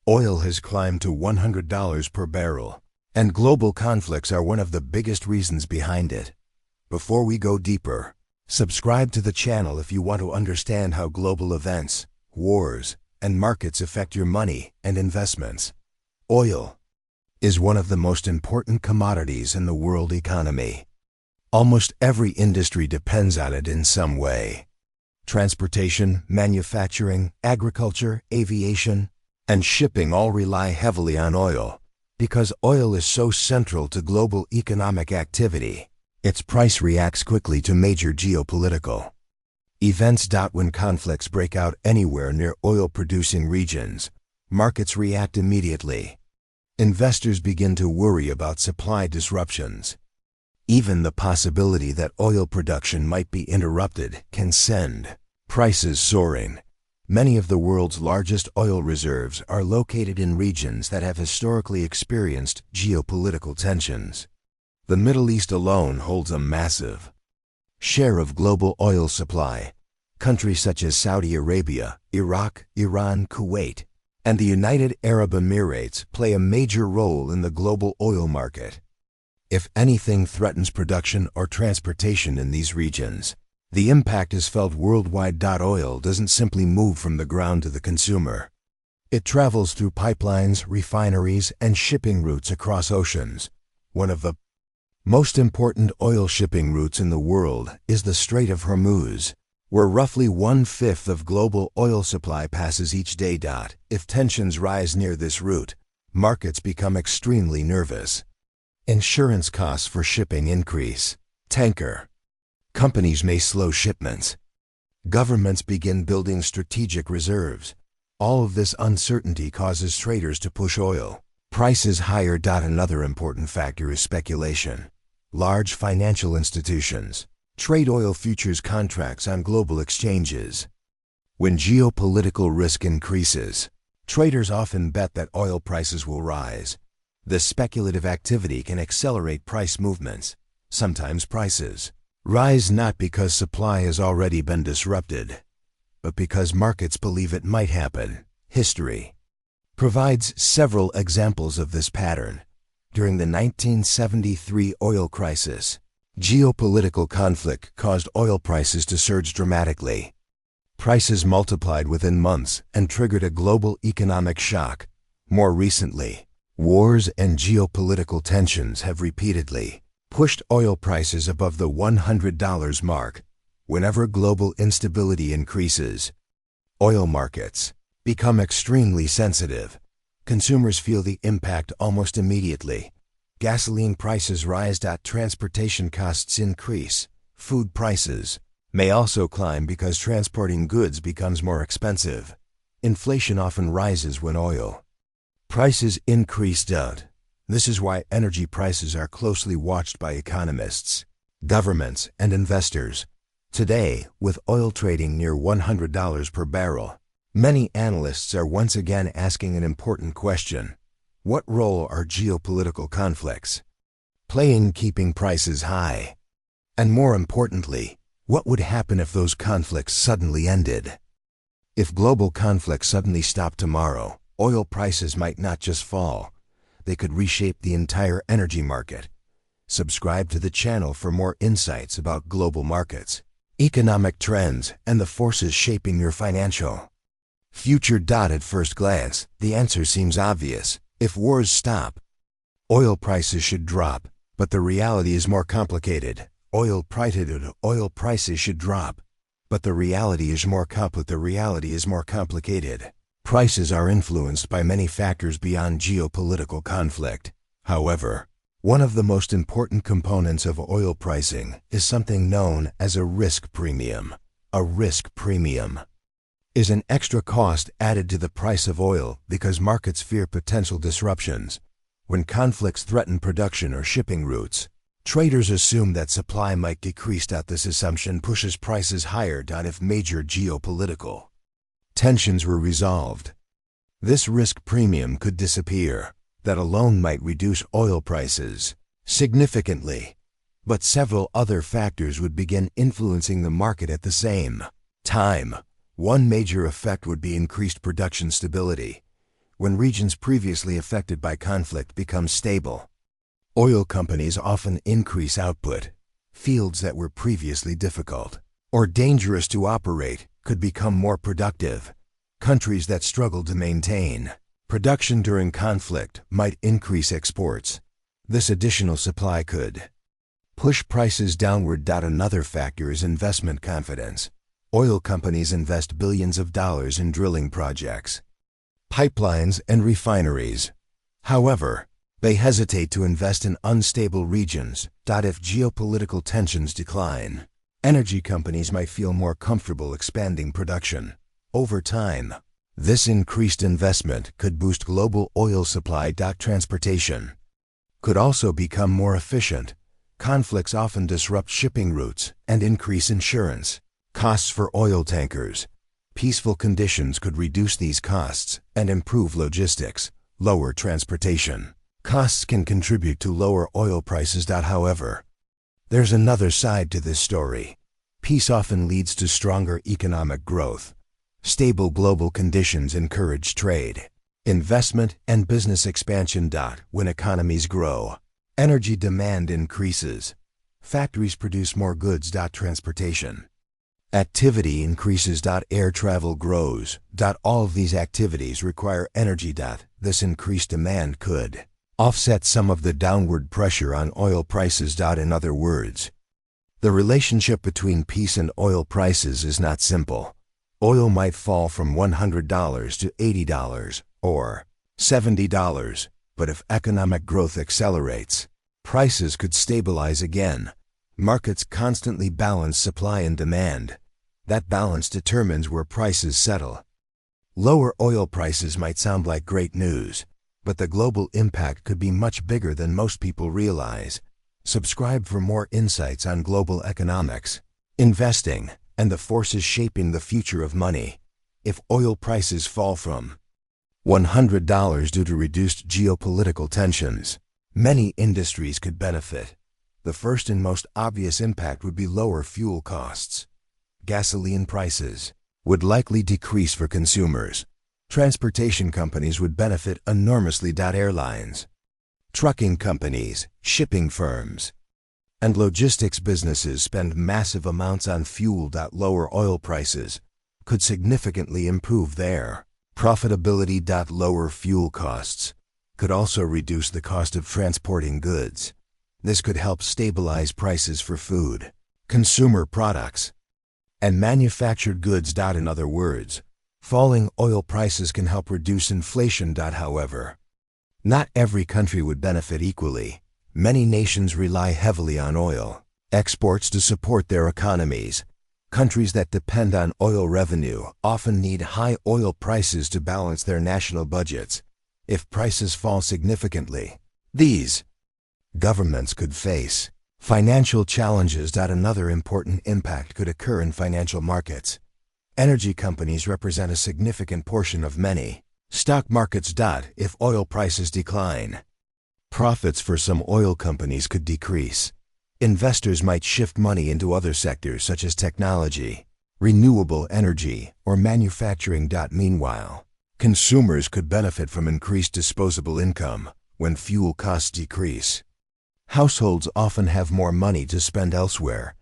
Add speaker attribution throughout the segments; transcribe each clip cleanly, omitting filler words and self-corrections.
Speaker 1: Oil has climbed to $100 per barrel, and global conflicts are one of the biggest reasons behind it. Before we go deeper, subscribe to the channel if you want to understand how global events, wars, and markets affect your money and investments. Oil is one of the most important commodities in the world economy. Almost every industry depends on it in some way. Transportation, manufacturing, agriculture, aviation, and shipping all rely heavily on oil. Because oil is so central to global economic activity, its price reacts quickly to major geopolitical events. When conflicts break out anywhere near oil-producing regions, markets react immediately. Investors begin to worry about supply disruptions. Even the possibility that oil production might be interrupted can send prices soaring. Many of the world's largest oil reserves are located in regions that have historically experienced geopolitical tensions. The Middle East alone holds a massive share of global oil supply. Countries such as Saudi Arabia, Iraq, Iran, Kuwait, and the United Arab Emirates play a major role in the global oil market. If anything threatens production or transportation in these regions, the impact is felt worldwide. Oil doesn't simply move from the ground to the consumer. It travels through pipelines, refineries, and shipping routes across oceans. One of the most important oil shipping routes in the world is the Strait of Hormuz, where roughly 1/5 of global oil supply passes each day. If tensions rise near this route, markets become extremely nervous. Insurance costs for shipping increase. Tanker companies may slow shipments. Governments begin building strategic reserves. All of this uncertainty causes traders to push oil prices higher. Another important factor is speculation. Large financial institutions trade oil futures contracts on global exchanges. When geopolitical risk increases, traders often bet that oil prices will rise. This speculative activity can accelerate price movements. Sometimes prices rise not because supply has already been disrupted, but because markets believe it might happen. History provides several examples of this pattern. During the 1973 oil crisis, geopolitical conflict caused oil prices to surge dramatically. Prices multiplied within months and triggered a global economic shock. More recently, wars and geopolitical tensions have repeatedly pushed oil prices above the $100 mark. Whenever global instability increases, oil markets become extremely sensitive. Consumers feel the impact almost immediately. Gasoline prices rise. Transportation costs increase. Food prices may also climb because transporting goods becomes more expensive. Inflation often rises when oil prices increase. This is why energy prices are closely watched by economists, governments, and investors. Today, with oil trading near $100 per barrel, many analysts are once again asking an important question. What role are geopolitical conflicts playing in keeping prices high? And more importantly, what would happen if those conflicts suddenly ended? If global conflicts suddenly stopped tomorrow, oil prices might not just fall, they could reshape the entire energy market. Subscribe to the channel for more insights about global markets, economic trends, and the forces shaping your financial future. At first glance, the answer seems obvious. If wars stop, oil prices should drop. But the reality is more complicated. Oil prices should drop. But the reality is more complicated. Prices are influenced by many factors beyond geopolitical conflict. However, one of the most important components of oil pricing is something known as a risk premium. A risk premium is an extra cost added to the price of oil because markets fear potential disruptions. When conflicts threaten production or shipping routes, traders assume that supply might decrease. This assumption pushes prices higher. If major geopolitical tensions were resolved, this risk premium could disappear. That alone might reduce oil prices significantly, but several other factors would begin influencing the market at the same time. One major effect would be increased production stability. when regions previously affected by conflict become stable. Oil companies often increase output. Fields that were previously difficult or dangerous to operate could become more productive. Countries that struggled to maintain production during conflict might increase exports. This additional supply could push prices downward. Another factor is investment confidence. Oil companies invest billions of dollars in drilling projects, pipelines, and refineries. However, they hesitate to invest in unstable regions. If geopolitical tensions decline, energy companies might feel more comfortable expanding production. Over time, this increased investment could boost global oil supply. Transportation could also become more efficient. Conflicts often disrupt shipping routes and increase insurance costs for oil tankers. Peaceful conditions could reduce these costs and improve logistics. Lower transportation costs can contribute to lower oil prices. However, there's another side to this story. Peace often leads to stronger economic growth. Stable global conditions encourage trade, investment, and business expansion. When economies grow, energy demand increases. Factories produce more goods. Transportation activity increases. Air travel grows. All of these activities require energy. This increased demand could offset some of the downward pressure on oil prices. In other words, the relationship between peace and oil prices is not simple. Oil might fall from $100 to $80 or $70, but if economic growth accelerates, prices could stabilize again. Markets constantly balance supply and demand. That balance determines where prices settle. Lower oil prices might sound like great news, but the global impact could be much bigger than most people realize. Subscribe for more insights on global economics, investing, and the forces shaping the future of money. If oil prices fall from $100 due to reduced geopolitical tensions, many industries could benefit. The first and most obvious impact would be lower fuel costs. Gasoline prices would likely decrease for consumers. Transportation companies would benefit enormously. Airlines, trucking companies, shipping firms, and logistics businesses spend massive amounts on fuel. Lower oil prices could significantly improve their profitability. Lower fuel costs could also reduce the cost of transporting goods. This could help stabilize prices for food, consumer products, and manufactured goods. In other words, falling oil prices can help reduce inflation. However, not every country would benefit equally. Many nations rely heavily on oil exports to support their economies. Countries that depend on oil revenue often need high oil prices to balance their national budgets. If prices fall significantly, these governments could face financial challenges. Another important impact could occur in financial markets. Energy companies represent a significant portion of many stock markets. If oil prices decline, profits for some oil companies could decrease. Investors might shift money into other sectors such as technology, renewable energy, or manufacturing. Meanwhile, consumers could benefit from increased disposable income when fuel costs decrease. Households often have more money to spend elsewhere.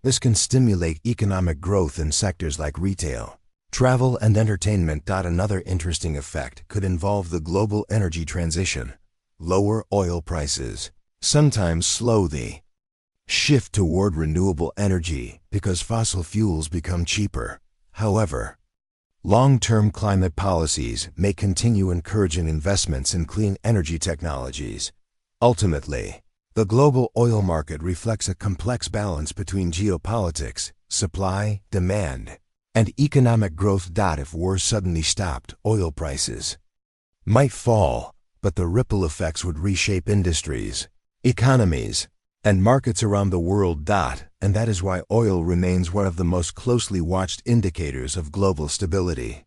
Speaker 1: This can stimulate economic growth in sectors like retail, travel, and entertainment. Another interesting effect could involve the global energy transition. Lower oil prices sometimes slow the shift toward renewable energy because fossil fuels become cheaper. However, long-term climate policies may continue encouraging investments in clean energy technologies. Ultimately, the global oil market reflects a complex balance between geopolitics, supply, demand, and economic growth. If wars suddenly stopped, oil prices might fall, but the ripple effects would reshape industries, economies, and markets around the world. And that is why oil remains one of the most closely watched indicators of global stability.